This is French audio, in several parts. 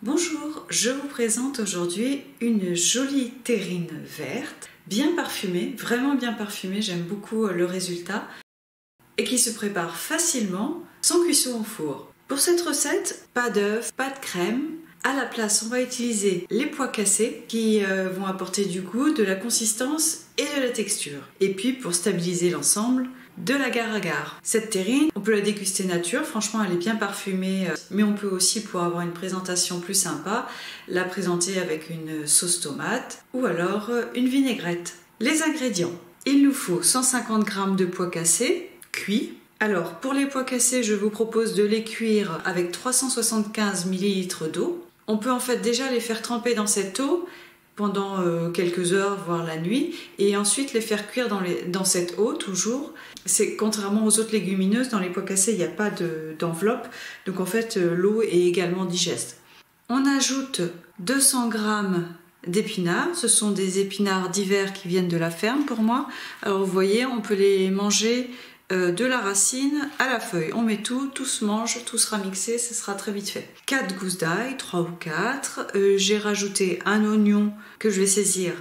Bonjour, je vous présente aujourd'hui une jolie terrine verte, bien parfumée, vraiment bien parfumée, j'aime beaucoup le résultat, et qui se prépare facilement sans cuisson au four. Pour cette recette, pas d'œuf, pas de crème. À la place, on va utiliser les pois cassés qui vont apporter du goût, de la consistance et de la texture. Et puis pour stabiliser l'ensemble, de l'agar-agar. Cette terrine, on peut la déguster nature, franchement elle est bien parfumée, mais on peut aussi, pour avoir une présentation plus sympa, la présenter avec une sauce tomate ou alors une vinaigrette. Les ingrédients, il nous faut 150 g de pois cassés, cuits. Alors pour les pois cassés, je vous propose de les cuire avec 375 ml d'eau. On peut en fait déjà les faire tremper dans cette eau pendant quelques heures, voire la nuit, et ensuite les faire cuire dans cette eau toujours. C'est contrairement aux autres légumineuses, dans les pois cassés il n'y a pas d'enveloppe, donc en fait l'eau est également digeste. On ajoute 200 g d'épinards, ce sont des épinards d'hiver qui viennent de la ferme pour moi. Alors vous voyez, on peut les manger de la racine à la feuille. On met tout se mange, tout sera mixé, ce sera très vite fait. 4 gousses d'ail, 3 ou 4. J'ai rajouté un oignon que je vais saisir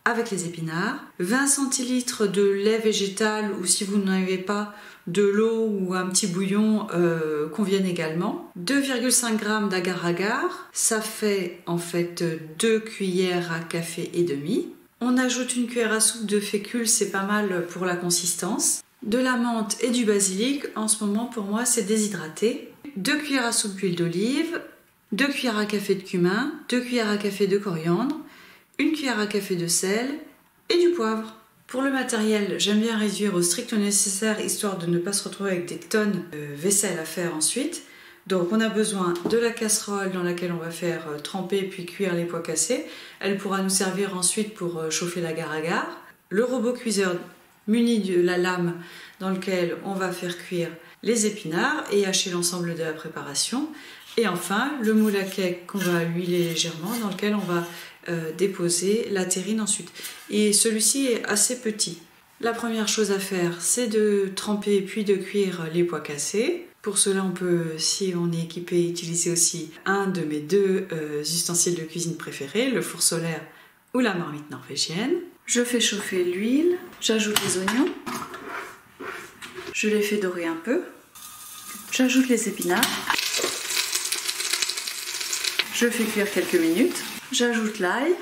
avec les épinards. 20 centilitres de lait végétal, ou si vous n'en avez pas, de l'eau ou un petit bouillon conviennent également. 2,5 g d'agar-agar, ça fait en fait 2 cuillères à café et demi. On ajoute une cuillère à soupe de fécule, c'est pas mal pour la consistance. De la menthe et du basilic, en ce moment pour moi c'est déshydraté. 2 cuillères à soupe d'huile d'olive, 2 cuillères à café de cumin, 2 cuillères à café de coriandre, 1 cuillère à café de sel et du poivre. Pour le matériel, j'aime bien réduire au strict nécessaire histoire de ne pas se retrouver avec des tonnes de vaisselle à faire ensuite. Donc on a besoin de la casserole dans laquelle on va faire tremper puis cuire les pois cassés. Elle pourra nous servir ensuite pour chauffer l'agar-agar. Le robot cuiseur muni de la lame dans lequel on va faire cuire les épinards et hacher l'ensemble de la préparation. Et enfin, le moule à cake qu'on va huiler légèrement, dans lequel on va déposer la terrine ensuite. Et celui-ci est assez petit. La première chose à faire, c'est de tremper puis de cuire les pois cassés. Pour cela, on peut, si on est équipé, utiliser aussi un de mes deux ustensiles de cuisine préférés, le four solaire ou la marmite norvégienne. Je fais chauffer l'huile, j'ajoute les oignons, je les fais dorer un peu, j'ajoute les épinards, je fais cuire quelques minutes, j'ajoute l'ail,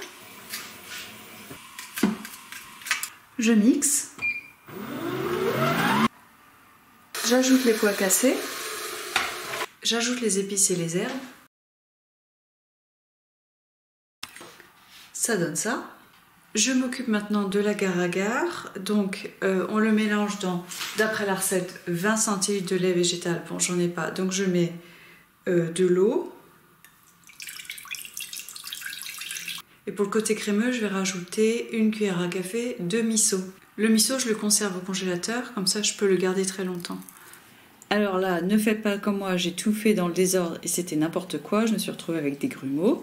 je mixe, j'ajoute les pois cassés, j'ajoute les épices et les herbes, ça donne ça. Je m'occupe maintenant de l'agar-agar, donc on le mélange dans, d'après la recette, 20 centilitres de lait végétal, bon j'en ai pas, donc je mets de l'eau. Et pour le côté crémeux, je vais rajouter 1 cuillère à café de miso. Le miso, je le conserve au congélateur, comme ça je peux le garder très longtemps. Alors là, ne faites pas comme moi, j'ai tout fait dans le désordre et c'était n'importe quoi, je me suis retrouvée avec des grumeaux.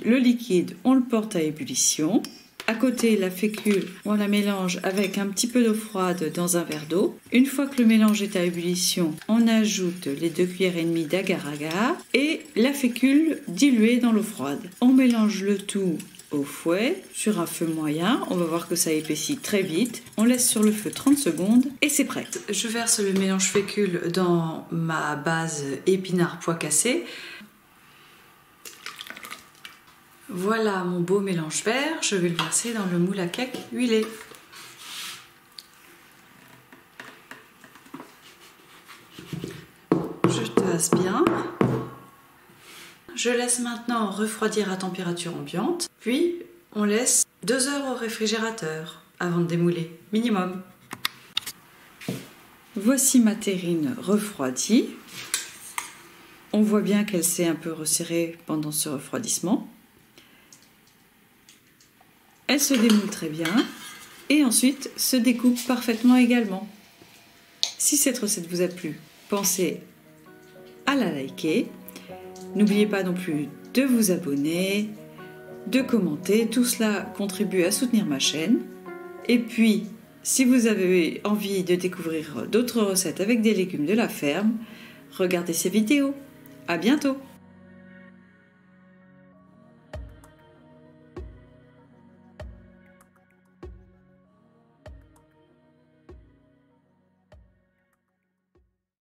Le liquide, on le porte à ébullition. À côté, la fécule, on la mélange avec un petit peu d'eau froide dans un verre d'eau. Une fois que le mélange est à ébullition, on ajoute les 2 cuillères et demie d'agar-agar et la fécule diluée dans l'eau froide. On mélange le tout au fouet sur un feu moyen. On va voir que ça épaissit très vite. On laisse sur le feu 30 secondes et c'est prêt. Je verse le mélange fécule dans ma base épinards pois cassés. Voilà mon beau mélange vert, je vais le verser dans le moule à cake huilé. Je tasse bien. Je laisse maintenant refroidir à température ambiante, puis on laisse 2 heures au réfrigérateur avant de démouler, minimum. Voici ma terrine refroidie. On voit bien qu'elle s'est un peu resserrée pendant ce refroidissement. Elle se démoule très bien et ensuite se découpe parfaitement également. Si cette recette vous a plu, pensez à la liker. N'oubliez pas non plus de vous abonner, de commenter. Tout cela contribue à soutenir ma chaîne. Et puis, si vous avez envie de découvrir d'autres recettes avec des légumes de la ferme, regardez ces vidéos. À bientôt!